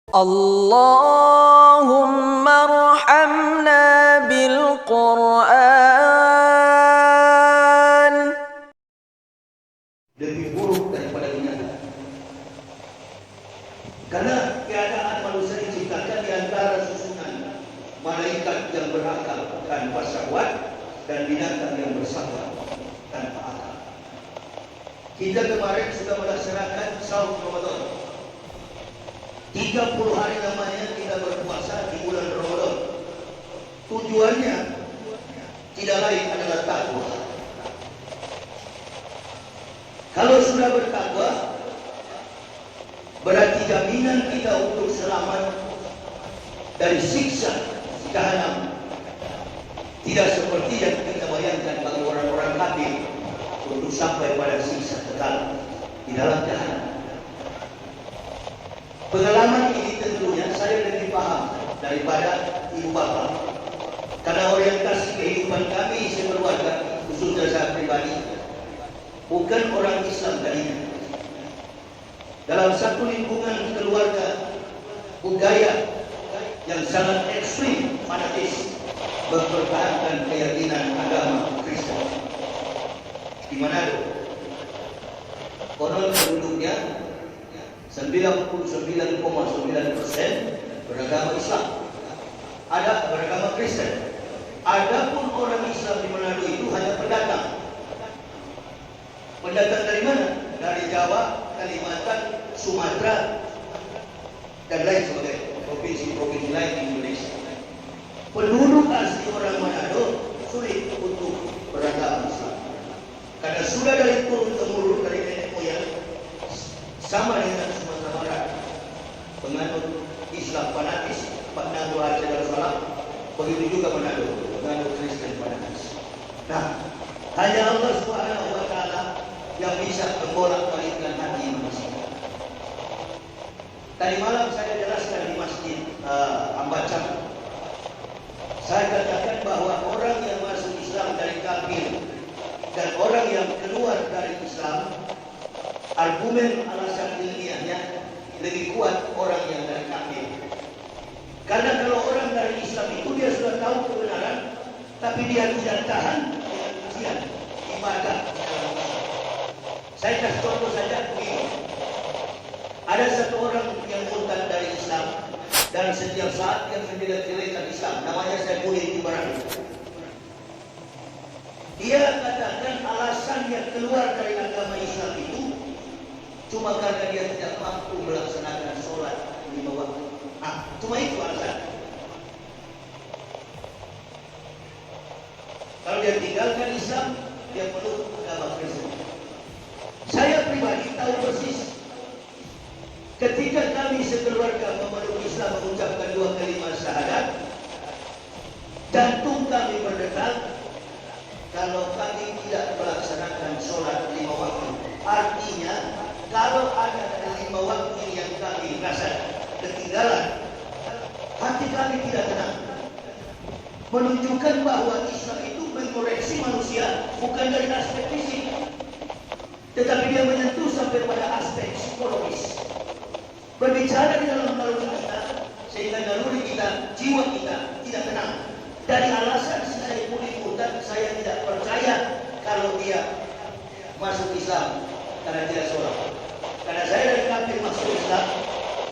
اللهم ارحمنا بالقرآن. Lebih buruk daripada binatang. Karena keadaan manusia diciptakan di antara susunan malaikat yang berakal tanpa syahwat dan binatang yang bersabar tanpa akal. Kita kemarin sudah melaksanakan saum Ramadan. 30 hari lamanya kita berpuasa di bulan Ramadan. Tujuannya tidak lain adalah takwa. Kalau sudah bertakwa, berarti jaminan kita untuk selamat dari siksa jahanam. Tidak seperti yang kita bayangkan bagi orang-orang kafir untuk sampai pada siksa kekal di dalam jahanam. Pengalaman ini tentunya saya lebih paham daripada ibu bapa, karena orientasi kehidupan kami sekeluarga, khususnya saya pribadi, bukan orang Islam tadinya. Dalam satu lingkungan keluarga budaya yang sangat ekstrim, fanatis, mempertahankan keyakinan agama Kristen di Manado. Konon penduduknya 99,9% beragama Islam, ada beragama Kristen. Adapun orang Islam di Manado itu hanya pendatang. Pendatang dari mana? Dari Jawa, Kalimantan, Sumatera, dan lain sebagainya, provinsi-provinsi lain di Indonesia. Penduduk asli orang Manado sulit untuk beragama Islam, karena sudah dari turun-temurun dari nenek moyang, sama dengan Sumatera Barat, penganut Islam fanatis, Pak Nado Aceh Darussalam, begitu juga Manado, penganut Kristen fanatis. Nah, hanya Allah Subhanahu wa Ta'ala yang bisa membolak-balikkan hati manusia. Tadi malam saya jelaskan di Masjid Ambacang. Saya katakan bahwa orang yang masuk Islam dari kafir dan orang yang keluar dari Islam, argumen alasan ilmiahnya lebih kuat orang yang dari kafir. Karena kalau orang dari Islam itu dia sudah tahu kebenaran, tapi dia tidak tahan dengan ujian ibadah. Saya kasih contoh saja begini. Ada satu orang yang murtad dari Islam dan setiap saat dia menjelek-jelekan Islam, namanya Saifuddin Ibrahim. Dia katakan alasan dia keluar dari agama Islam itu cuma karena dia tidak mampu melaksanakan sholat 5 waktu. Cuma itu alasan. Kalau dia tinggalkan Islam, dia peluk agama Kristen. Saya pribadi tahu persis. Ketika kami sekeluarga memeluk Islam mengucapkan 2 kalimat syahadat, jantung kami berdetak kalau kami tidak melaksanakan sholat 5 waktu. Artinya, kalau ada 5 waktu yang kami rasa ketinggalan, hati kami tidak tenang. Menunjukkan bahwa Islam itu mengoreksi manusia bukan dari aspek fisik, tetapi dia menyentuh sampai pada aspek psikologis. Berbicara di dalam naluri kita, sehingga naluri kita, jiwa kita tidak tenang. Dari alasan saya boleh murtad, saya tidak percaya kalau dia masuk Islam karena tidak sholat. Karena saya dari kafir masuk Islam,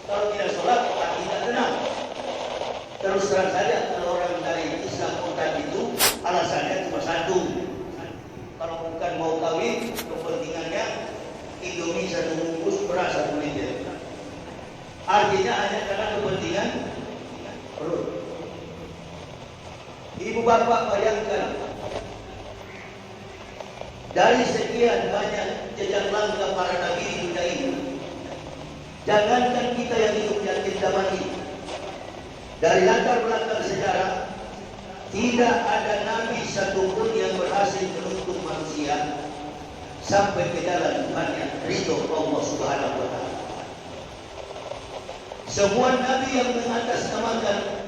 kalau tidak sholat, hati tidak tenang. Terus terang saja, kalau orang dari Islam murtad itu alasannya cuma satu. Kalau bukan mau kawin, kepentingannya Indomie 1 bungkus, beras 1 liter. Artinya hanya karena kepentingan perut. Ibu bapak bayangkan, dari sekian banyak jejak langkah para nabi di dunia ini, jangankan kita yang hidup yakin zaman ini, dari latar belakang sejarah, tidak ada nabi satupun yang berhasil menuntun manusia sampai ke jalan Tuhannya, ridho Allah Subhanahu wa Ta'ala. Semua nabi yang mengatasnamakan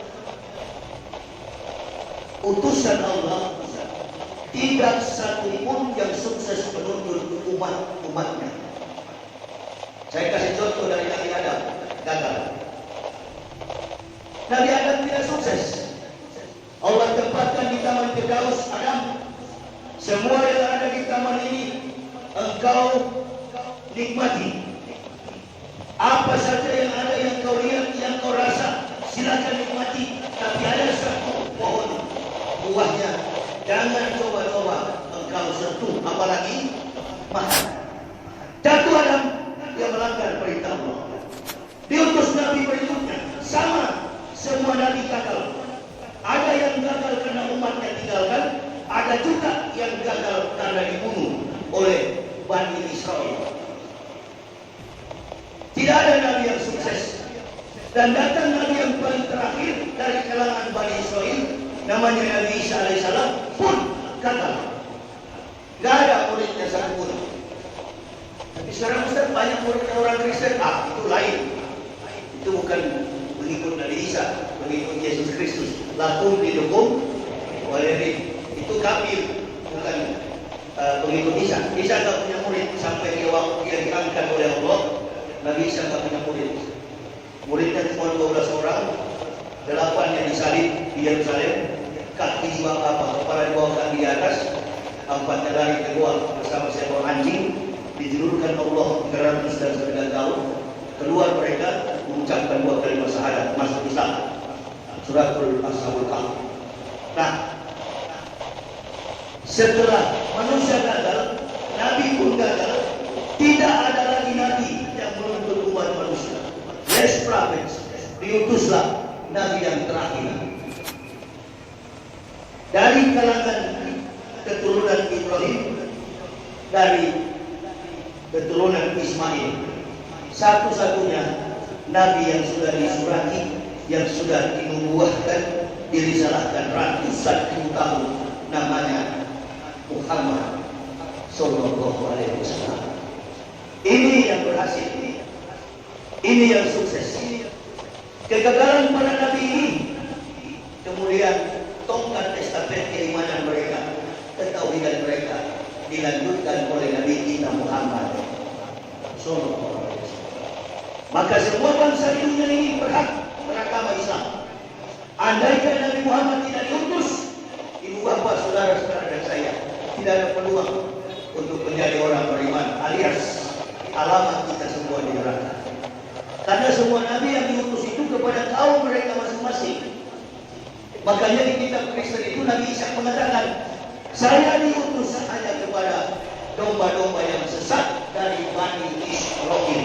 utusan Allah, tidak satu pun yang sukses menuntun umatnya. Saya kasih contoh dari Nabi Adam, gagal. Nabi Adam tidak sukses. Allah tempatkan di taman Firdaus Adam. Semua yang ada di taman ini engkau nikmati. Apa saja yang ada, yang kau lihat, yang kau rasa, silakan nikmati. Tapi ada satu pohon buahnya jangan coba-coba engkau sentuh, apalagi makan. Jatuh Adam, dia melanggar perintah Allah. Diutus Nabi berikutnya, sama, semua Nabi gagal. Ada yang gagal karena umatnya tinggalkan, ada juga yang gagal karena dibunuh oleh Bani Israel. Tidak ada Nabi yang sukses. Dan datang Nabi yang paling terakhir dari kalangan Bani Israel, namanya Nabi Isa alaihissalam, pun gagal. Gak ada muridnya satupun. Tapi sekarang Ustaz banyak murid orang Kristen. Itu lain. Itu bukan mengikut Nabi Isa, mengikut Yesus Kristus. Lakum dinukum walirin. Itu kafir, bukan pengikut Isa. Isa tak punya murid sampai dia waktu dia diangkat oleh Allah. Nabi Isa tak punya murid. Muridnya cuma 12 orang, 8 yang disalib di Yerusalem, kaki di bawah, kepala dibawakan di atas, 4-nya lari keluar bersama seekor anjing, dijulurkan Allah 309 tahun. Keluar mereka mengucapkan 2 kalimat syahadat, masuk Islam. Suratul Ashabul Kahf. Nah, setelah manusia gagal, Nabi pun gagal, tidak ada lagi Nabi yang menuntut umat manusia. Last prophets, diutuslah Nabi yang terakhir dari kalangan keturunan Ibrahim, dari keturunan Ismail. Satu-satunya Nabi yang sudah disurati, yang sudah dinubuahkan, dirisalahkan ratusan ribu tahun, namanya Muhammad Sallallahu Alaihi Wasallam. Ini yang berhasil, ini yang sukses. Kegagalan para nabi ini, kemudian tongkat estafet keimanan mereka, ketauhidan mereka dilanjutkan oleh Nabi kita Muhammad Sallallahu Alaihi Wasallam. Maka semua bangsa di dunia ini berhak beragama Islam. Andaikan Nabi Muhammad tidak diutus, ibu bapak, saudara-saudara dan saya tidak ada peluang untuk menjadi orang beriman, alias alamat kita semua di neraka. Karena semua Nabi yang diutus itu kepada kaum mereka masing-masing. Makanya di kitab Kristen itu Nabi Isa mengatakan, saya diutus hanya kepada domba-domba yang sesat dari Bani Israel.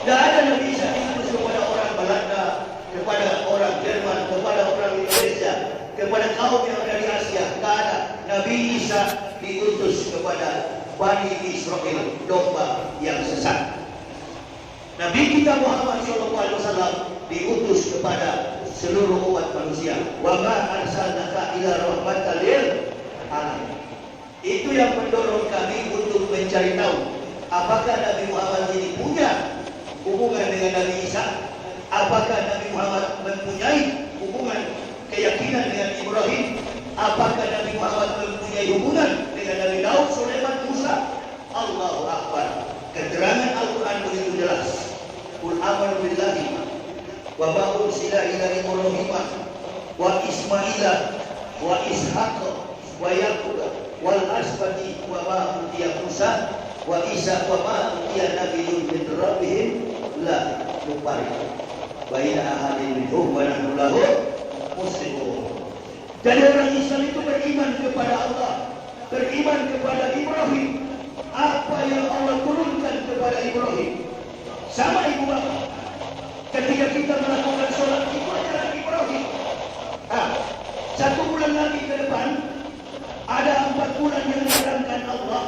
Tidak ada Nabi Isa diutus kepada orang Belanda, kepada orang Jerman, kepada orang Indonesia, kepada kaum yang ada di Asia. Tidak ada. Nabi Isa diutus kepada Bani Israel, domba yang sesat. Nabi kita Muhammad SAW diutus kepada seluruh umat manusia. Wa ma arsalnaka ila rahmatan lil alamin. Itu yang mendorong kami untuk mencari tahu apakah Nabi Muhammad ini punya hubungan dengan Nabi Isa? Apakah Nabi Muhammad mempunyai hubungan keyakinan dengan Ibrahim? Apakah Nabi Muhammad mempunyai hubungan dengan Nabi Daud, Sulaiman, Musa? Allahu Akbar. Keterangan Al-Quran begitu jelas. Qul amanu billahi wa ma ursila ila Ibrahim wa Ismaila wa Ishaq wa Yaqub wal asbati wa ma utiya Musa wa Isa wa ma utiya nabiyyun min rabbihim la nufarriqu baina ahadin minhum wa nahnu lahu muslimun. Jadi orang Islam itu beriman kepada Allah, beriman kepada Ibrahim. Apa yang Allah turunkan kepada Ibrahim, sama ibu bapak. Ketika kita melakukan sholat itu adalah Ibrahim. 1 bulan lagi ke depan ada 4 bulan yang diharamkan Allah.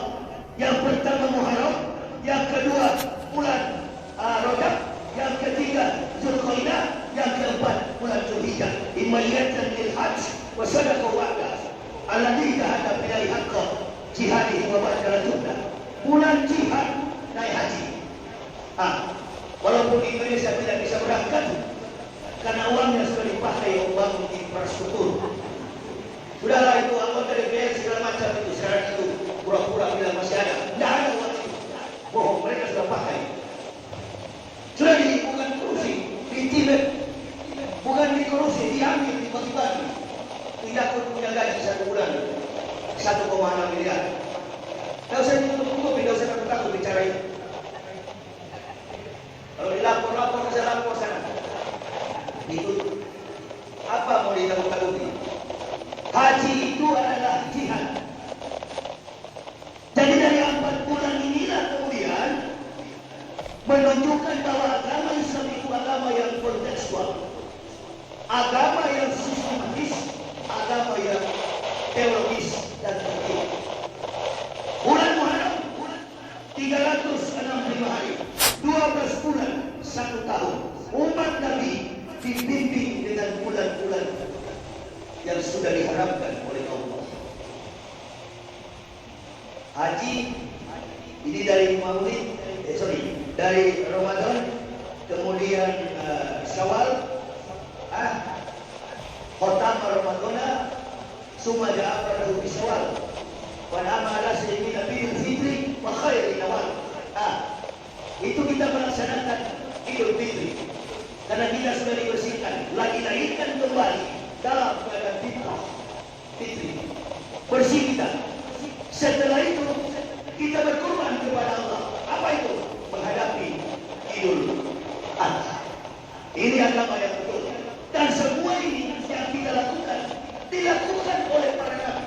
Yang pertama Muharram, yang kedua bulan Rajab, yang ketiga Zulqa'dah, yang keempat bulan Zulhijjah. Imayatan lil hajj wa sadaqah wa'da alladhi kahada bilai haqqa jihadihi wa ba'da jumlah. Bulan jihad naik haji. Walaupun di Indonesia tidak bisa berangkat karena uangnya sudah dipakai membangun infrastruktur. Sudahlah itu anggota DPR segala macam itu, syarat itu pura-pura bilang masih ada. Tidak ada uang itu. Bohong, mereka sudah pakai. Sudah di bukan kursi di Tibet. Itu apa mau ditakuti? Haji itu adalah jihad. Jadi dari 4 bulan inilah kemudian menunjukkan bahwa agama Islam itu agama yang kontekstual, agama yang sistematis, agama yang teologis dan fikih. Bulan Muharram 365 hari, 12 bulan, 1 tahun. Umat Nabi dibimbing dengan bulan-bulan yang sudah diharapkan oleh Allah. Haji ini dari dari Ramadan, kemudian Syawal, Khotam Ramadana, summa ja'afar lahu bi Syawal, wa nama ala sayyidina Idul Fitri wa khairi nawal. Itu kita melaksanakan Idul Fitri karena kita sudah dibersihkan, lagi dilahirkan kembali dalam keadaan fitri, bersih kita. Setelah itu kita berkorban kepada Allah. Apa itu? Menghadapi Idul Adha. Ini agama yang betul. Dan semua ini yang kita lakukan dilakukan oleh para nabi.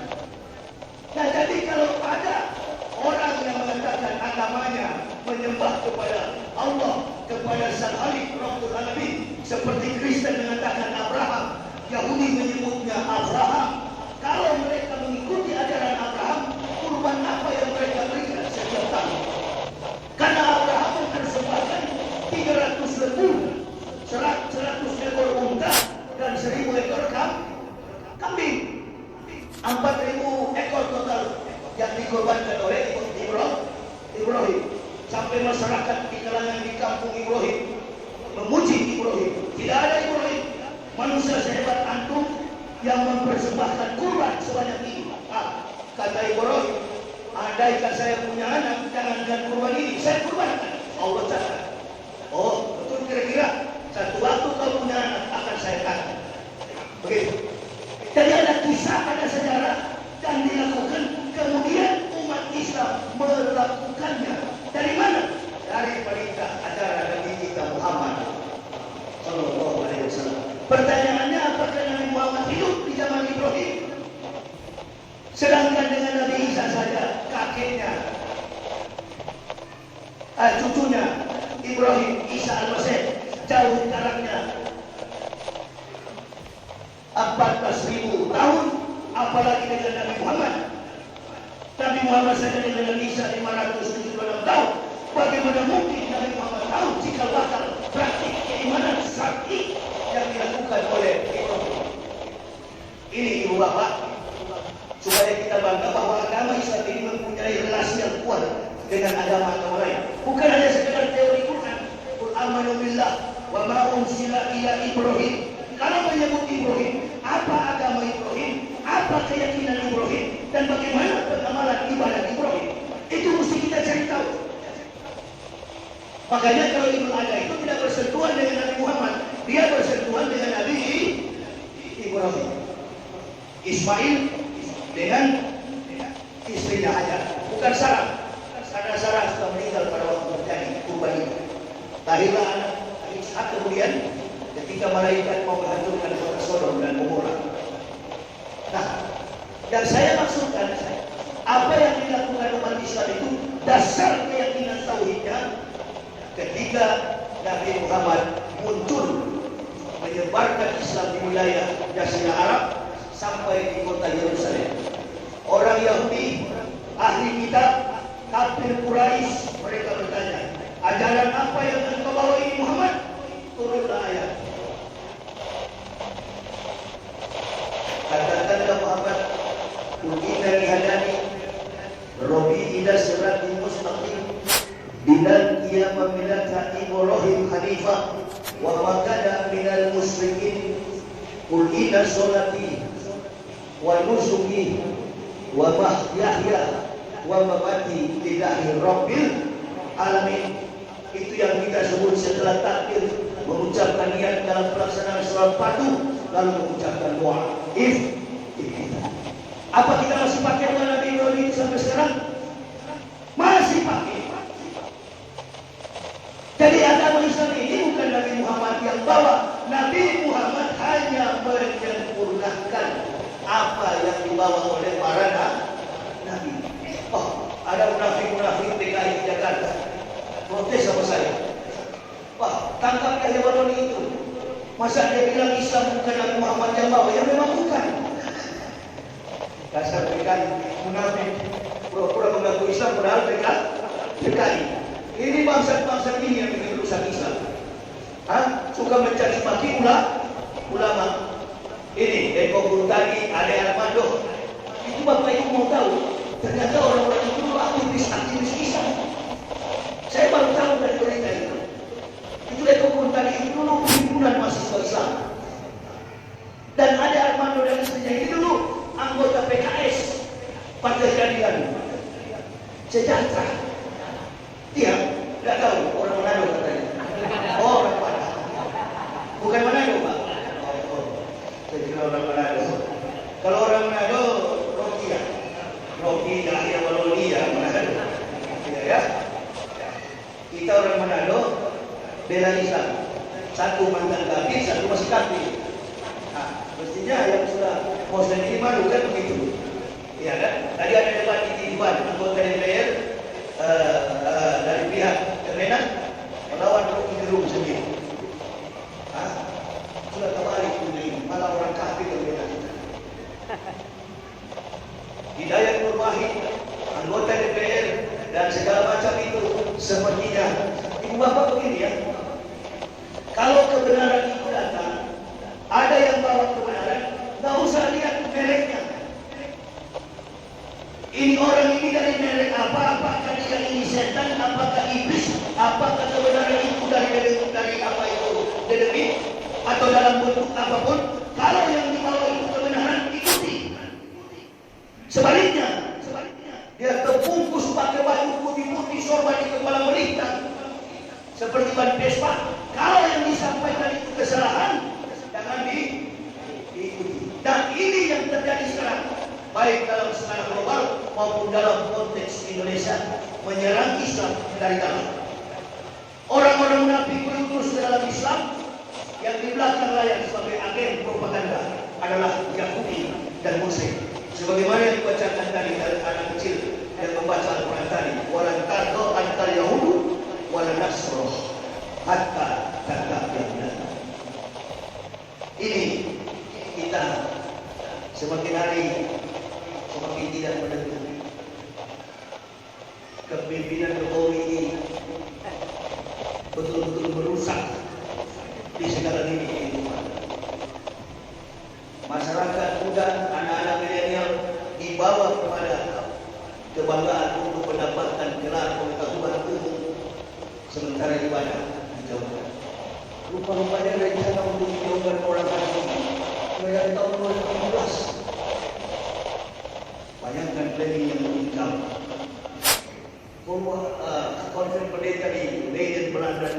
Nah, jadi kalau ada orang yang mengatakan agamanya menyembah kepada Allah, kepada Sang Khalik Rabbul Alamin, seperti Kristen mengatakan Abraham, Yahudi menyebutnya Abraham. Kalau mereka mengikuti ajaran Abraham, kurban apa yang mereka berikan setiap tahun? Karena Abraham mempersembahkan 300 lembu, 100 ekor unta, dan 1000 ekor kambing. 4.000 ekor total yang dikorbankan oleh Ibrahim. Sampai masyarakat di kalangan di kampung Ibrahim memuji Ibrahim. Tidak ada Ibrahim, manusia sehebat antum, yang mempersembahkan kurban sebanyak ini. Kata Ibrahim, andaikan saya punya anak, jangankan kurban ini, saya kurbankan. Allah catat. Oh, betul, kira-kira satu waktu kau punya anak akan saya kata. Begitu. Jadi ada kisah, ada sejarah, dan dilakukan. Kemudian umat Islam melakukannya. Dari mana? Dari perintah ajaran Nabi kita Muhammad Sallallahu Alaihi Wasallam. Pertanyaannya, apakah Nabi Muhammad hidup di zaman Ibrahim? Sedangkan dengan Nabi Isa saja, kakeknya, cucunya Ibrahim, Isa Al-Masih, jauh jaraknya 14.000 tahun, apalagi dengan Nabi Muhammad. Nabi Muhammad saja dengan Isa 576 tahun. Bagaimana mungkin Nabi Muhammad tahu jika bakal praktik keimanan syar'i yang dilakukan oleh Ibrahim? Ini ibu bapak, supaya kita bangga bahwa agama Islam ini mempunyai relasi yang kuat dengan agama lain. Bukan hanya sekedar teori Quran. Qul amanu billah wa ma unsila ila Ibrahim. Kalau menyebut Ibrahim, apa agama Ibrahim? Apa keyakinan Ibrahim? Dan bagaimana pengamalan ibadah Ibrahim? Itu mesti kita cari tahu. Makanya kalau Idul Adha itu tidak bersentuhan dengan Nabi Muhammad, dia bersentuhan dengan Nabi Ibrahim. Ismail dengan istrinya Hajar. Bukan Sarah. Karena Sarah sudah meninggal pada waktu terjadi kurban itu. Lahirlah anak Ishak kemudian ketika malaikat mau menghancurkan kota Sodom dan Gomora. Nah, yang saya maksudkan, apa yang dilakukan umat Islam itu dasar keyakinan tauhidnya ketika Nabi Muhammad muncul menyebarkan Islam di wilayah Jazirah Arab sampai di kota Yerusalem. Orang Yahudi, ahli kitab, kafir Quraisy, mereka bertanya, ajaran apa yang engkau bawa ini Muhammad? Turunlah ayat. Katakanlah Muhammad, Inna lihadani Rabbi ila siratin mustaqim bilan qiyamah milata Ibrahim Hanifah wa ma kana minal musyrikin. Qul inna sholati wa nusuki wa mahyaya wa mamati lillahi rabbil alamin. Itu yang kita sebut setelah takbir, mengucapkan niat dalam pelaksanaan sholat fardu, lalu mengucapkan doa. Apa kita masih pakai doa Nabi Ibrahim sampai sekarang? Masih pakai. Jadi agama Islam ini bukan Nabi Muhammad yang bawa. Nabi Muhammad oleh para nabi. Oh, ada munafik-munafik PKI di Jakarta protes sama saya. Pak, tangkap Yahya Baloni itu. Masa dia bilang Islam bukan Nabi Muhammad yang bawa? Ya memang bukan. Dasar PKI munafik, pura-pura mengaku Islam padahal PKI. Ini bangsa-bangsa ini yang bikin rusak Islam. Suka mencaci maki ulama. Ini Eko Burtani, Ade Armando. Itu Bapak Ibu mau tahu, ternyata orang-orang itu dulu aktivis Islam. Saya baru tahu dari berita itu. Itu Eko Burtani itu dulu himpunan mahasiswa Islam. Dan Ade Armando dan istrinya ini dulu anggota PKS, Partai Keadilan Sejahtera. Iya, tidak tahu orang Manado katanya. Oh, orang Padang. Bukan Manado, Pak. Saya kira orang Manado. Kalau orang Manado, Rocky Yahya Baloni ya Manado. Ya. Kita orang Manado bela Islam. Satu mantan kafir, satu masih kafir. Mestinya yang sudah Muslim ini malu kan begitu. Ya kan? Tadi ada debat di Titiban anggota DPR dari pihak Kemenak melawan Rocky Gerung sendiri. Sudah kembali ini malah orang kafir yang bela kita. Hidayat Nur Wahid, anggota DPR dan segala macam itu sepertinya ibu bapak begini ya. Kalau kebenaran itu datang, ada yang bawa kebenaran, nggak usah lihat mereknya. Ini orang ini dari merek apa? Apakah dia ini setan? Apakah iblis? Apakah kebenaran itu dari apa itu? Dari atau dalam bentuk apapun? Kalau yang dibawa itu kebenaran, ikuti. Sebaliknya, dia terbungkus pakai baju putih-putih, sorban di kepala melintang seperti ban Vespa. Kalau yang disampaikan itu kesalahan, jangan diikuti. Dan ini yang terjadi sekarang, baik dalam skala global maupun dalam konteks Indonesia, menyerang Islam dari dalam. Orang-orang munafik berlurus dalam Islam yang di belakang layar sebagai agen propaganda adalah Yahudi dan Muslim. Sebagaimana yang dibacakan tadi dari anak kecil yang membaca Al-Quran tadi, walan tardo antar Yahudu walan nasroh hatta tattabi'ana. Ini kita semakin hari semakin tidak menentu. Kepemimpinan Jokowi ini betul-betul merusak di segala lini kehidupan. Masyarakat muda, anak-anak milenial dibawa kepada kebanggaan untuk mendapatkan gelar pengetahuan umum, sementara ibadah dijauhkan. Rupa-rupanya rencana untuk dijauhkan orang hari ini dari tahun 2017. Bayangkan planning yang meninggal. Bahwa konferensi pendeta di Leiden Belanda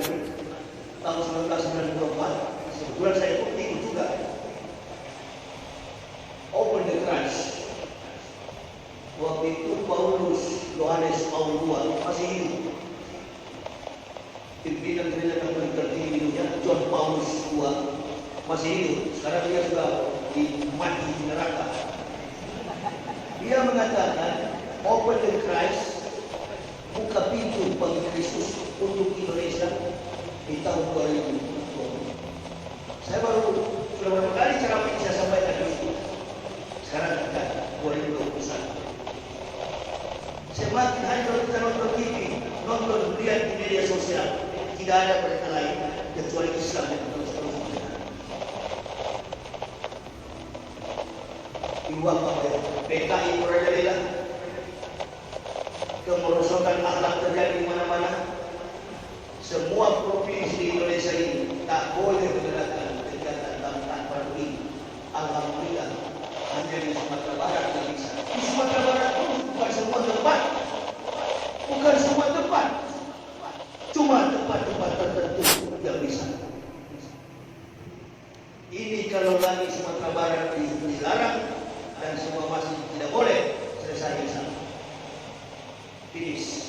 tahun 1994, kebetulan saya ikut juga. Open the Christ. Waktu itu Paulus Yohanes Paul II masih hidup. Pimpinan gereja Katolik tertinggi di dunia, John Paulus II masih hidup. Sekarang dia sudah mati di neraka. Dia mengatakan open the Christ, buka pintu bagi Kristus untuk Indonesia di tahun 2020. Saya baru sudah beberapa kali ceramah ini saya sampaikan itu. Sekarang dekat 2021. Semakin hari kalau kita nonton TV, nonton lihat di media sosial, tidak ada berita lain kecuali Islam yang terus-terus berjalan. Ibu apa ya? PKI merajalela, kemerosokan akhlak terjadi di mana-mana. Semua provinsi di Indonesia ini tak boleh mengadakan kegiatan tanpa ini. Alhamdulillah, hanya di Sumatera Barat yang bisa. Di Sumatera Barat pun bukan semua tempat, cuma tempat-tempat tertentu yang bisa. Ini kalau lagi Sumatera Barat dilarang dan semua masih tidak boleh, selesai di sana. Finish.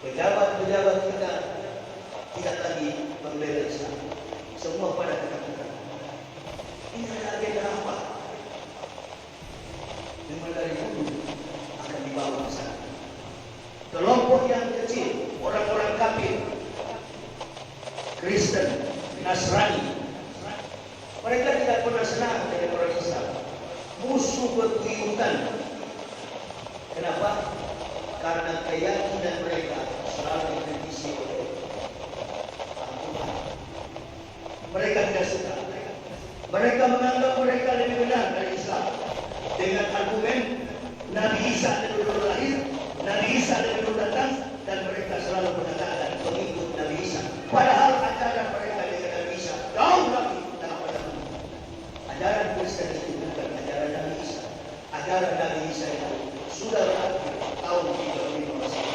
Pejabat-pejabat kita tidak lagi membela Islam. Semua pada ketakutan. Ini ada agenda apa? Kristen, Nasrani. Mereka tidak pernah senang dengan orang Islam. Musuh bebuyutan. Kenapa? Karena keyakinan mereka selalu dikritisi oleh Tuhan. Mereka tidak suka. Mereka menganggap mereka lebih benar dari Islam dengan argumen Nabi Isa lebih dulu lahir, Nabi Isa lebih dulu datang, dan mereka selalu mengatakan pengikut Nabi Isa. Padahal ajaran mereka dengan Nabi Isa jauh lagi daripada itu. Ajaran Kristen itu bukan ajaran Nabi Isa. Ajaran Nabi Isa itu sudah berakhir tahun 35 Masehi.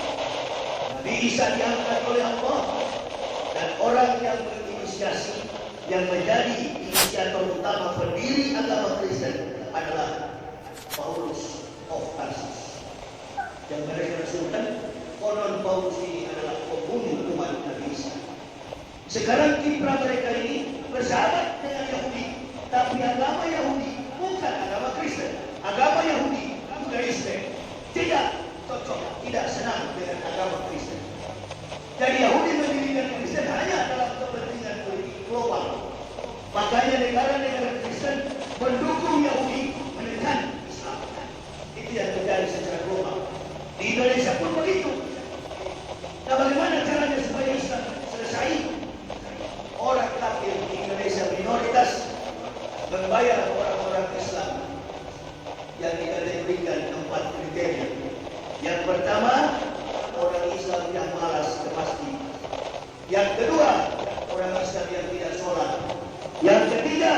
Nabi Isa diangkat oleh Allah, dan orang yang berinisiasi, yang menjadi inisiator utama pendiri agama Kristen adalah Paulus of Tarsus. Yang mereka rasulkan, konon Paulus ini adalah pembunuh umat Nabi Isa. Sekarang kiprah mereka ini bersahabat dengan Yahudi, tapi agama Yahudi bukan agama Kristen. Agama Yahudi, Judaisme, tidak cocok, tidak senang dengan agama Kristen. Jadi Yahudi mendirikan Kristen hanya dalam kepentingan politik global. Makanya negara-negara Kristen mendukung Yahudi menekan Islam. Itu yang terjadi secara global. Di Indonesia pun begitu. Nah, bagaimana caranya supaya Islam selesai? Orang kafir di Indonesia minoritas membayar orang-orang Islam yang dikategorikan 4 kriteria. Yang pertama, orang Islam yang malas pasti. Yang kedua, orang Islam yang tidak sholat. Yang ketiga,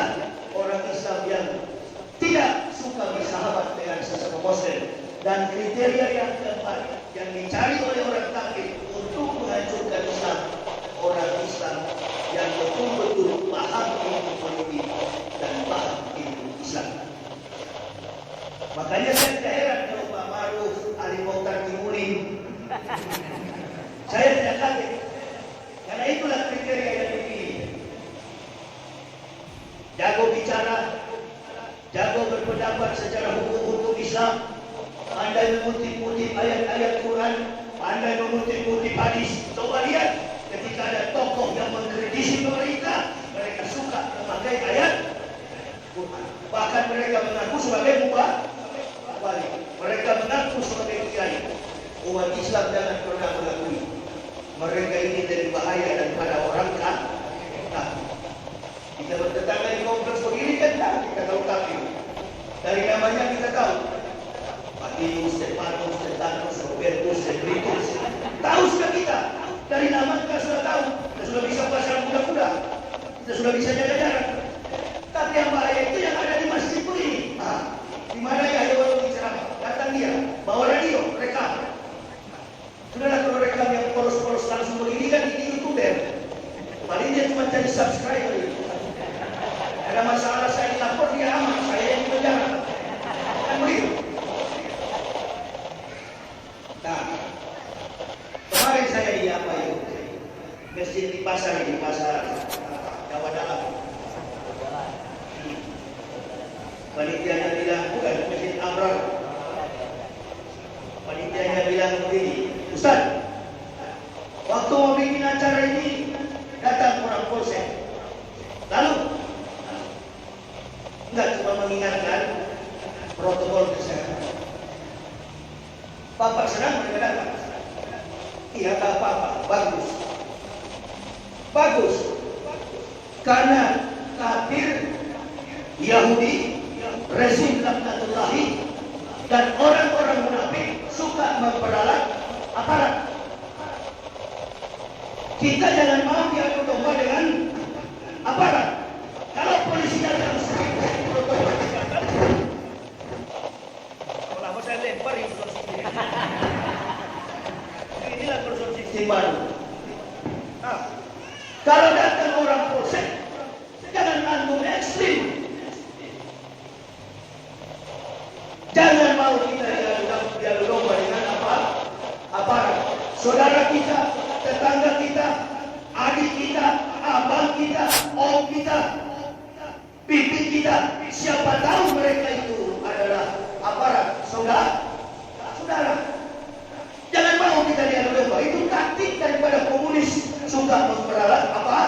orang Islam yang tidak suka bersahabat dengan sesama Muslim. Dan kriteria yang keempat yang dicari oleh orang kafir untuk menghancurkan Islam, orang Islam yang betul-betul paham ilmu politik dan paham ilmu Islam. Makanya saya tidak heran kalau Pak Maruf, Ali Mokhtar Timurin. Saya tidak kaget. Karena itulah kriteria yang dipilih. Jago bicara, jago berpendapat secara hukum-hukum Islam, pandai mengutip-utip ayat-ayat Quran, pandai mengutip-utip hadis. Coba lihat, ketika ada tokoh yang mengkritisi pemerintah, mereka suka memakai ayat Quran. Bahkan mereka mengaku sebagai mubalik. Mereka mengaku sebagai kiai. Umat Islam jangan pernah mengakui mereka ini lebih bahaya daripada orang kafir. Kita bertetangga di kompleks begini kan kita tahu kafir. Dari namanya kita tahu. Patinus, Stefanus, Stetanus, Robertus, Debritus. Tahu sudah kita. Dari nama kita sudah tahu. Kita sudah bisa bahasa muda-muda. Kita sudah bisa jaga jarak. Tapi yang bahaya itu yang ada di masjid ini. Di mana ya ada waktu bicara? Datang dia, bawa radio, rekam. Sudahlah kalau rekam yang polos-polos langsung begini kan di YouTuber. Paling dia cuma jadi subscriber itu. Ada masalah saya lapor dia aman, saya yang penjara. Kan begitu. Nah, kemarin saya di apa itu? Masjid di pasar Jawa Dalam. Panitianya bilang bukan Masjid Amrar. Panitianya bilang begini, Ustaz, waktu mau bikin acara ini datang orang polsek. Lalu enggak cuma mengingatkan protokol kesehatan. Bapak senang mereka datang. Iya, tak apa-apa, bagus. Bagus. Karena kafir, Yahudi, rezim laknatullahi, dan orang-orang munafik suka memperalat aparat. Kita jangan mau diadu domba dengan aparat. Kalau polisi datang, kalau saya lempar ini inilah proses sistem baru. Kalau datang orang polsek, jangan antum ekstrim. Jangan mau kita diadu domba dengan aparat. Saudara kita, tetangga kita, adik kita, abang kita, om kita, pipi kita, siapa tahu mereka itu adalah aparat. Saudara, jangan mau kita diadu domba. Itu taktik daripada komunis, suka memperalat apa?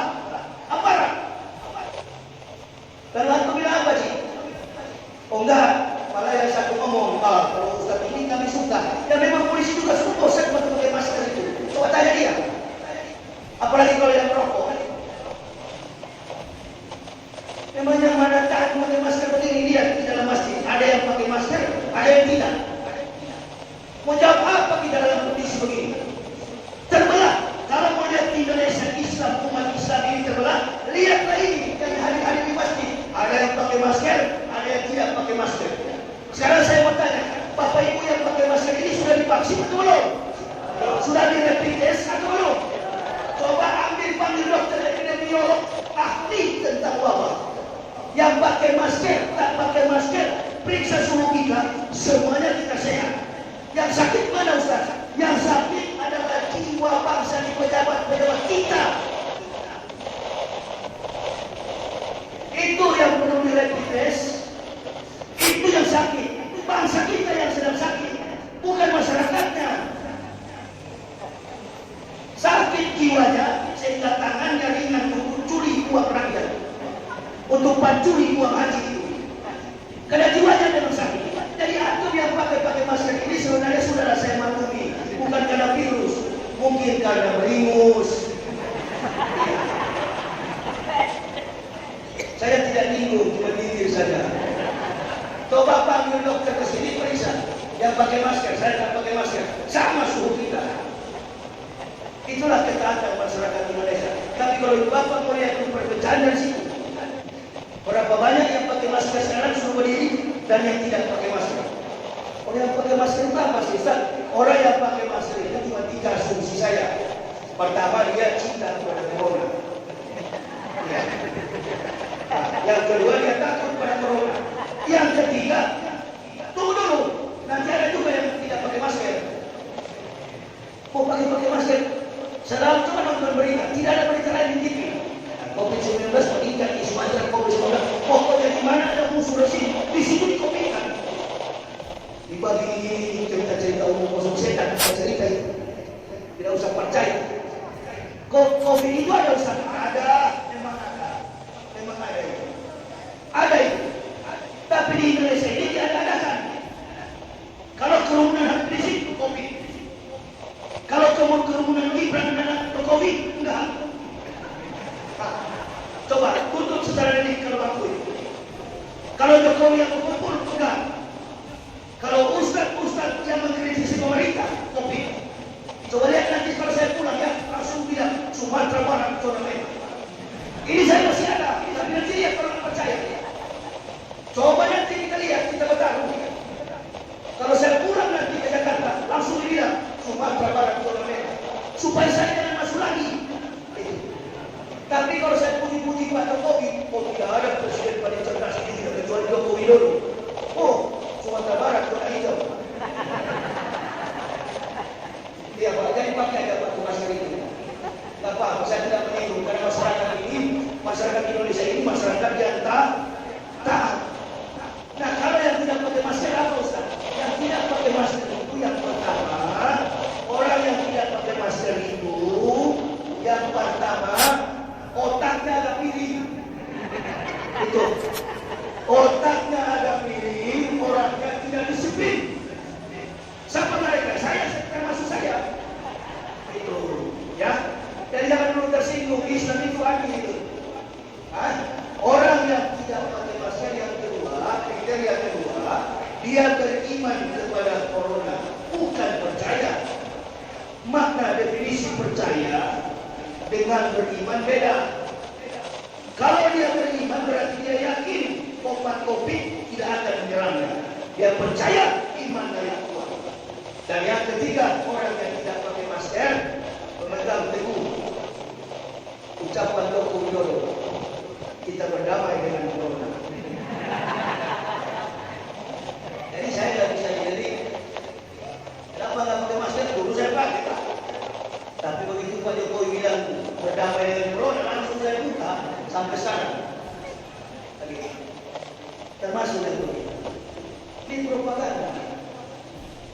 Lihatlah ini yang hari-hari di masjid. Ada yang pakai masker, ada yang tidak pakai masker. Sekarang saya mau tanya, Bapak Ibu yang pakai masker ini sudah divaksin atau belum? Sudah di rapid test atau belum? Coba panggil dokter epidemiolog ahli tentang wabah. Yang pakai masker, tak pakai masker, periksa suhu kita, semuanya kita sehat. Yang sakit mana Ustaz? Yang sakit adalah jiwa bangsa di pejabat-pejabat kita. Itu yang perlu di rapid test. Itu yang sakit. Bangsa kita yang sedang sakit, bukan masyarakatnya. Sakit jiwanya sehingga tangannya ringan untuk curi uang rakyat, untuk pancuri uang haji itu. Karena jiwanya memang sakit. Jadi antum yang pakai masker ini sebenarnya saudara saya maklumi, bukan karena virus, mungkin karena beringus. Saya tidak bingung, cuma nyindir saja. Coba panggil dokter ke sini periksa. Yang pakai masker, saya tak pakai masker, sama suhu kita. Itulah ketaatan masyarakat Indonesia. Tapi kalau Bapak mau lihat perpecahan dari situ, berapa banyak yang pakai masker sekarang suruh berdiri dan yang tidak pakai masker. Orang yang pakai masker itu apa sih Ustaz? Orang yang pakai masker itu cuma 3 asumsi saya. Pertama, dia cinta kepada corona. Ya. Nah, yang kedua, dia takut pada corona. Yang ketiga, tunggu dulu, nanti ada juga yang tidak pakai masker. Mau pakai masker? Sedang cuma nonton berita, tidak ada berita lain di TV. COVID-19 meningkat di Sumatera, COVID-19. Pokoknya di mana ada musuh resim, di situ dikopikan. Dibagi ini cerita-cerita umum kosong setan, cerita itu. Tidak usah percaya. COVID itu ada Ustaz? Ada, memang ada. Memang ada itu. Ada itu. Tapi di Indonesia ini diadakan. Kalau kerumunan Habib Rizik, COVID. Kalau kerumunan Gibran dan COVID, enggak. Nah, coba tutup secara ini kalau aku. Kalau Jokowi yang berkumpul, enggak. Kalau ustaz-ustaz yang mengkritisi pemerintah, COVID. Coba lihat nanti kalau saya pulang ya, langsung bilang Sumatera Barat zona merah. Ini saya masih ada, tapi nanti lihat kalau nggak percaya. Coba nanti kita lihat, kita bertaruh. Kalau saya pulang nanti ke Jakarta, langsung bilang Sumatera Barat zona merah, supaya saya jangan masuk lagi. Tapi kalau saya puji-puji Pak Jokowi, oh tidak ada presiden paling cerdas ini tidak kecuali Jokowi dulu. Oh, Sumatera Barat zona hijau. Iya Pak, jadi pakai aja Pak masker itu. Nggak apa, saya tidak menyinggung karena masyarakat Indonesia ini masyarakat yang taat. Nah, kalau yang tidak pakai masker apa Ustaz? Yang tidak pakai masker itu yang pertama, orang yang tidak pakai masker itu yang pertama otaknya agak miring. Itu. Otaknya agak miring, orangnya tidak disiplin. Siapa mereka? Saya termasuk saya. Itu, ya. Jadi jangan dulu tersinggung, Islam itu adil itu. Orang yang tidak pakai masker yang kedua, kriteria kedua, dia beriman kepada corona, bukan percaya. Makna definisi percaya dengan beriman beda. Kalau dia beriman berarti dia yakin obat COVID tidak akan menyerangnya. Dia percaya iman dari kuat. Dan yang ketiga, orang yang tidak pakai masker memegang teguh ucapan Joko Widodo, kita berdamai dengan corona. Jadi saya tidak bisa jadi kenapa nggak pakai masker? Dulu saya pakai, tapi begitu Pak Jokowi bilang berdamai dengan corona, langsung saya buka sampai sekarang. Termasuk itu ini propaganda.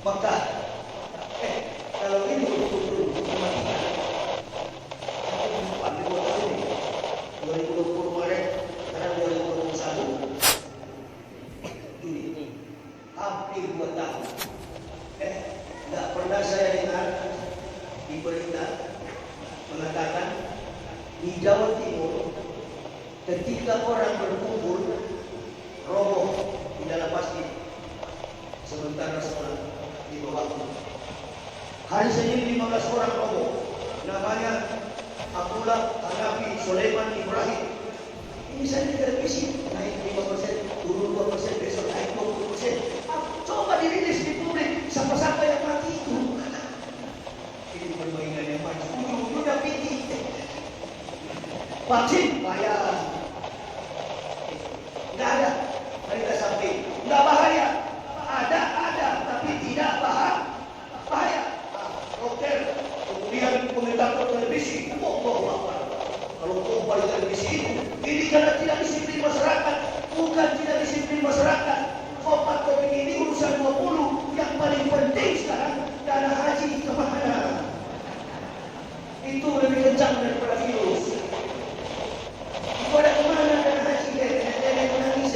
Maka kalau ini betul-betul mematikan. 2020 kemarin, sekarang 2021 Juni, hampir 2 tahun. Tidak pernah saya dengar di berita mengatakan di Jawa Timur ketika orang berkumpul roboh di dalam masjid sementara sholat di bawah. Hari Senin 15 orang roboh, namanya Abdullah, Hanafi, Sulaiman, Ibrahim. terakhir. Ini saya di televisi naik 5%, turun 2%, besok naik 20%. Coba dirilis di publik siapa-siapa yang mati itu. Ini permainan yang maju. Ujung-ujungnya PT. Vaksin bayar. Nggak ada. Mereka sampai nggak bahaya. Ada, tapi tidak bahaya. Dokter, kemudian komentator televisi, kalau tumpah di televisi ini karena tidak disiplin masyarakat, bukan tidak disiplin masyarakat. Obat COVID ini urusan 20, yang paling penting sekarang dana haji kemana? Itu lebih kencang daripada virus. Itu ada kemana dana haji? Nenek menangis.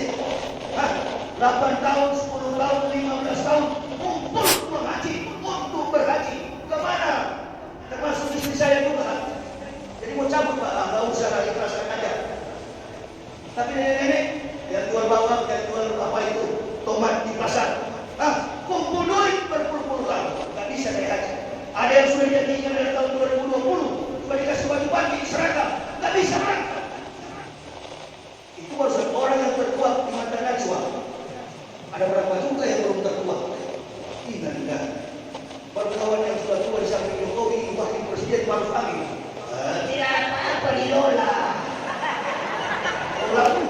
8 tahun, 10 tahun, 15 tahun, kumpul uang haji untuk berhaji. Kemana? Termasuk istri saya juga. Jadi mau cabut Pak, nggak usah lah, ikhlaskan aja. Tapi nenek-nenek yang jual bawang, yang jual apa itu, tomat di pasar, kumpul duit berpuluh-puluh tahun, nggak bisa naik haji. Ada yang sudah janjikan dari tahun 2020, cuma dikasih baju pagi, seragam, nggak bisa berangkat. Itu baru orang yang terkuat di mata Najwa. Ada berapa juga yang belum terkuat? Tidak. Baru kawan yang sudah tua di samping Jokowi, wakil presiden Maruf Amin. Tidak apa-apa dilola. Lalu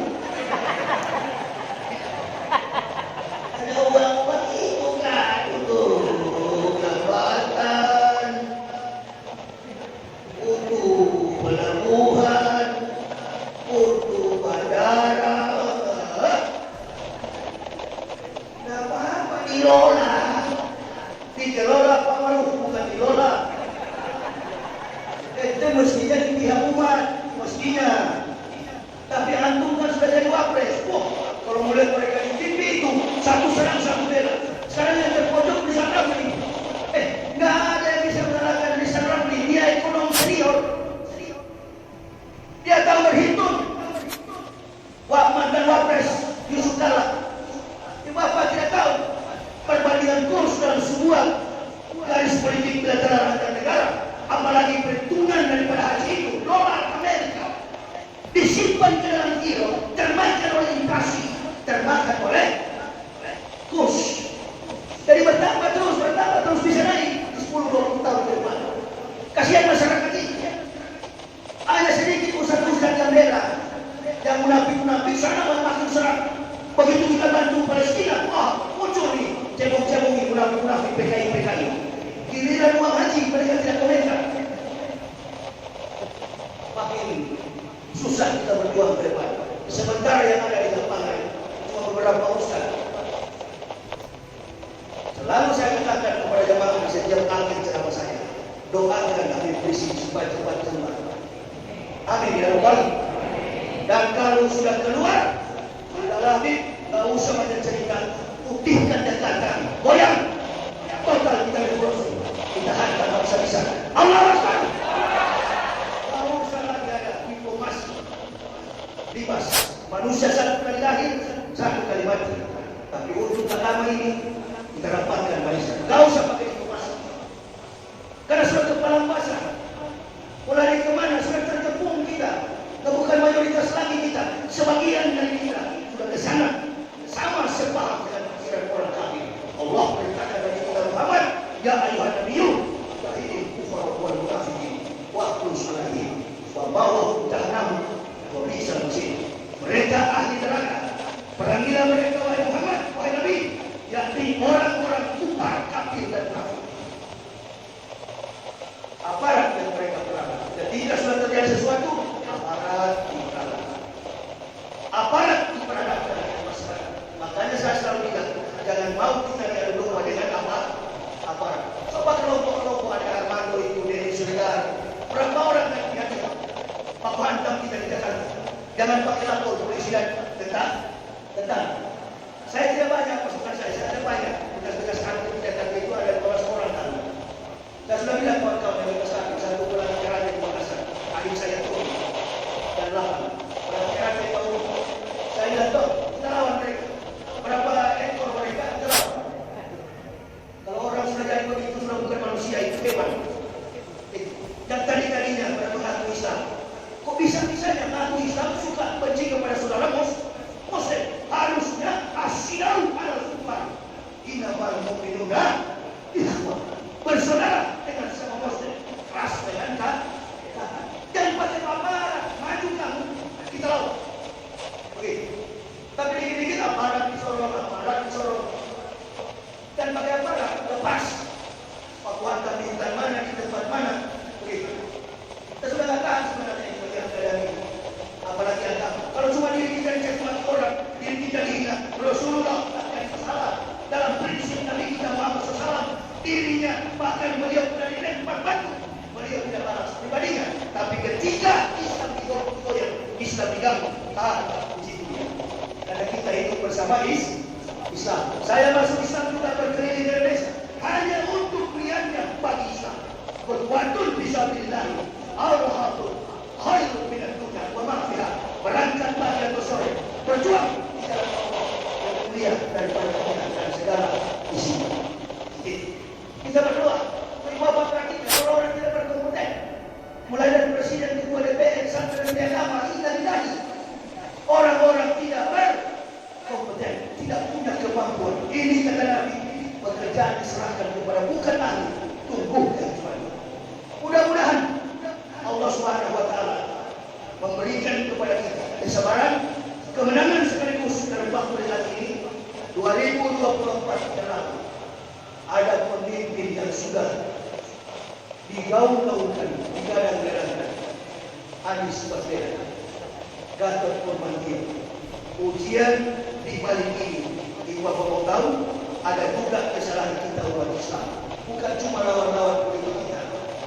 ada uang itu kan untuk jabatan, untuk pelabuhan, untuk bandara. Tidak apa-apa dilola. Dikelola Pak Maruf, bukan dilola. Itu mestinya di pihak umat, mestinya. Tapi antum kan sudah jadi wapres. Wah, kalau melihat mereka di TV itu satu serang satu bela. Sekarang yang terpojok Rizal Ramli. Nggak ada yang bisa mengalahkan Rizal Ramli. Dia ekonom senior. Dia tahu berhitung. Mantan wapres Yusuf Kala. Bapak tidak tahu perbandingan kurs dalam sebuah garis politik bilateral antar negara, apalagi perhitungan daripada haji itu dolar Amerika disimpan ke dalam euro, termakan oleh inflasi, termakan oleh kurs. Jadi bertambah terus bisa naik di 10-20 tahun ke depan. Kasihan masyarakat ini. Ada sedikit ustaz-ustaz yang bela, yang munafik sana makin serang. Begitu kita bantu Palestina, muncul nih cebong-cebong ini munafik PKI. Giliran uang haji mereka tidak komentar. Makin susah kita berjuang ke depan. Sementara yang ada di lapangan cuma beberapa ustaz. Selalu saya katakan kepada jemaah di setiap akhir ceramah saya, doakan Habib Rizik supaya cepat keluar. Amin ya rabbal alamin. Dan kalau sudah keluar, Habib nggak usah macam cerita, putihkan Jakarta, goyang, total kita revolusi, kita hantar bangsa. Allah Akbar. Kalau usah lagi ada diplomasi, bebas. Manusia satu kali lahir, satu kali mati. Tapi untuk agama ini kita rapatkan barisan. Nggak usah pakai diplomasi, karena sudah kepala basah. Mulai dari kemana sudah terkepung kita, bukan mayoritas lagi kita, sebagian dari kita sudah ke sana, sama sepaham dengan pikiran orang kafir. Allah perintahkan bagi kita Muhammad, ya ayuhan nabiyyu, jahilil kufar wal munafiqin, waqtul salahin, wa bawahum jahannam, wa bi'sal masir. Mereka ahli neraka. Perangilah mereka wahai Muhammad, wahai Nabi, yakni orang-orang kufar, kafir dan munafik. Aparat yang mereka perang. Ketika sudah terjadi sesuatu, aparat diperhadapkan dengan masyarakat. Makanya saya selalu bilang, jangan mau kita diadu domba dengan aparat. Coba kelompok-kelompok ada Armando itu, Denny Surigar, berapa orang yang dihajar? Pak hantam kita di Jakarta. Jangan pakai lapor polisi dan tentang. Saya tidak banyak pasukan saya ada banyak. Bekas-bekas kantor di Jakarta itu ada 12 orang kan. Saya sudah bilang kawan-kawan yang bekas kantor, satu bulan kerana di Makassar, adik saya turun dan lawan. Saya lihat toh, kita lawan mereka. Berapa ekor mereka kita lawan. Kalau orang sudah jadi begitu, sudah bukan manusia, itu hewan. Dan tadi-tadinya pada mengaku Islam, kok bisa-bisanya mengaku Rasulullah akan salah dalam prinsip Nabi kita Muhammad SAW. Dirinya bahkan beliau berani lempar batu, beliau tidak balas pribadinya. Tapi ketika Islam digoyang, Islam diganggu, puji dia. Karena kita hidup bersama Islam. Saya masuk Islam juga berkeliling di Indonesia hanya untuk riaknya bagi Islam. Berbuatun bismillah, Al-Hatun, khairun minad dunya wa ma fiha. Berangkat pagi atau sore, berjuang di jalan Allah yang mulia daripada dunia dan segala isinya. Kita berdoa, Bapak perhatikan kalau orang tidak berkompeten, mulai dari presiden, ketua DPR, sampai dari agama, kita dinahi. Orang-orang tidak berkompeten, tidak punya kemampuan. Ini kata Nabi, pekerjaan diserahkan kepada bukan ahli, tunggu kecuali. Mudah-mudahan Allah Subhanahu wa taala memberikan kepada kita kesabaran, kemenangan sekaligus dalam waktu dekat ini 2024 yang lalu. Ada pemimpin yang sudah digaung-gaungkan, digadang-gadangkan. Anies Baswedan, Gatot Nurmantio. Ujian di balik ini, Bapak tahu ada juga kesalahan kita umat Islam. Bukan cuma lawan-lawan politik kita,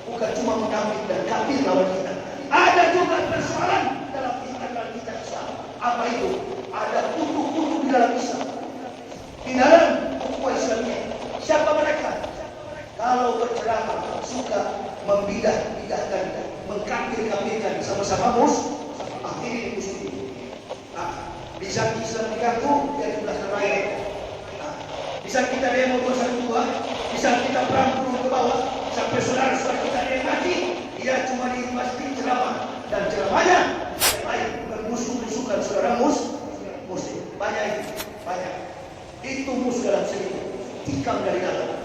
bukan cuma munafik dan kafir lawan kita. Ada juga persoalan dalam internal kita Islam. Apa itu? Ada kutu-kutu di dalam Islam, di dalam ukhuwah Islamiyah. Siapa mereka? Kalau berceramah suka membidah-bidahkan, mengkafir-kafirkan sama-sama akhirnya muslim. Di saat Islam diganggu, dia di belakang rakyat. Di saat kita demo 212, di saat kita perang turun ke bawah, sampai saudara-saudara kita ada yang mati, dia cuma di masjid ceramah. Dan ceramahnya yang lain bermusuh-musuhkan saudara muslim. Banyak. Itu musuh dalam selimut. Tikam dari dalam,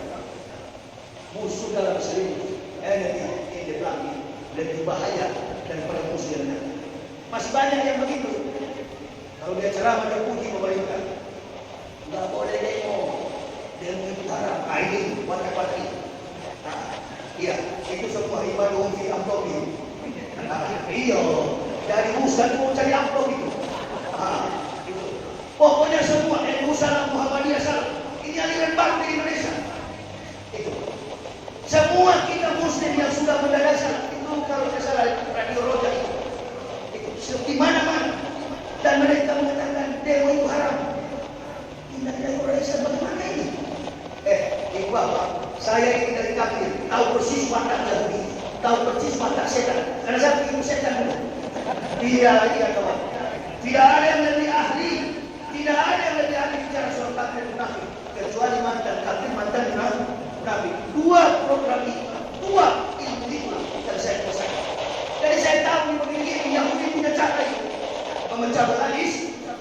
musuh dalam selimut, enemy in the blanket, lebih bahaya daripada musuh yang lain. Masih banyak yang begitu. Kalau dia ceramah dan puji pemerintah, nggak boleh demo itu haram. Ini warna-warni. Iya, itu semua ibadah fi amrobi. Iya, dari Ustaz mau cari amplop itu. Pokoknya semua salah, Muhammadiyah salah. Ini aliran baru di Indonesia. Itu. Semua kita muslim yang sudah mendadak salah. Itu kalau saya salah Radio Roja itu di mana-mana. Dan mereka mengatakan demo itu haram. Tidak ada orang Islam bagaimana ini? Ibu bapak, saya ini dari kafir, tahu persis watak Yahudi, tahu persis watak setan. Karena saya begitu setan dulu. Tidak lagi kawan. Tidak ada yang lebih ahli. Tidak ada yang lebih ahli bicara soal kafir munafik kecuali mantan kafir, mantan munafik. Dua program itu, dua ilmu itu yang saya kuasai. Jadi saya tahu begini Yahudi punya cara itu memecah belah Islam.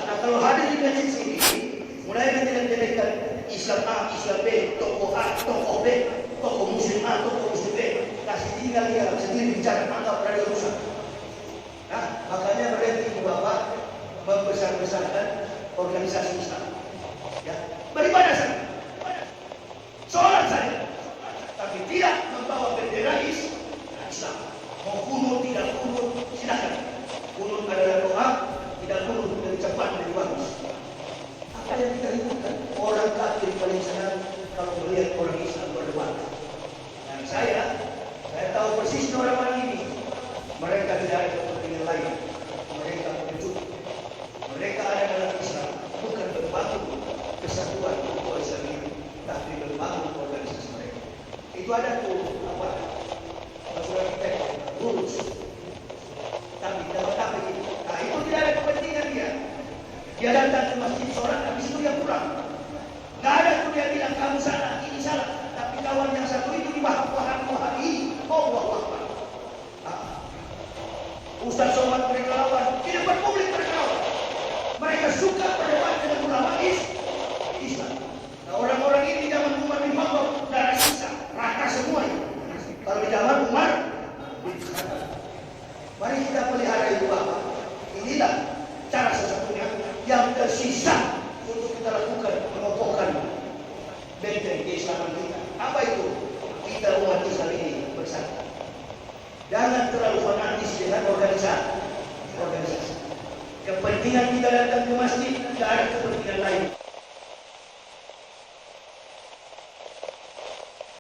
Nah kalau hadir di masjid sini, mulai menjelek-jelekkan Islam A, Islam B, tokoh A, tokoh B, tokoh Muslim A, tokoh Muslim B, kasih tinggal dia sendiri bicara anggap radio rusak. Nah makanya berhenti bapak membesar-besarkan organisasi Islam. Ya, beribadah saja, sholat saja, tapi tidak membawa bendera Islam. Mau kunut tidak kunut silakan. Kunut adalah doa, tidak kunut lebih cepat lebih bagus. Apa yang kita ributkan? Orang kafir paling senang kalau melihat orang Islam berdebat. Dan saya tahu persis orang-orang ini. Mereka tidak ada kepentingan lain. Mereka pengecut. Mereka ada dalam Islam, bukan membangun kesatuan ukhuwah Islamiyah, tapi membangun organisasi mereka. Itu ada tuh apa? Masalah kita lurus. Tapi dapat apa itu? Nah itu tidak ada kepentingan dia. Dia datang ke masjid sholat, habis itu dia pulang. Nggak ada tuh dia bilang kamu salah, ini salah. Tapi kawan yang satu itu dibahas-bahas ini. Allah Akbar. Ustaz Somad mereka lawan, di depan publik mereka lawan. Mereka suka berdebat dengan ulama Islam. Nah orang-orang ini di zaman Umar bin Khattab darah sisa, rata semua itu. Kalau di zaman Umar, mari kita pelihara itu Bapak. Inilah cara sesungguhnya yang tersisa untuk kita lakukan mengokohkan benteng keislaman kita. Apa itu? Kita umat Islam ini bersatu. Jangan terlalu fanatis dengan organisasi. Kepentingan kita datang ke masjid tidak ada kepentingan lain.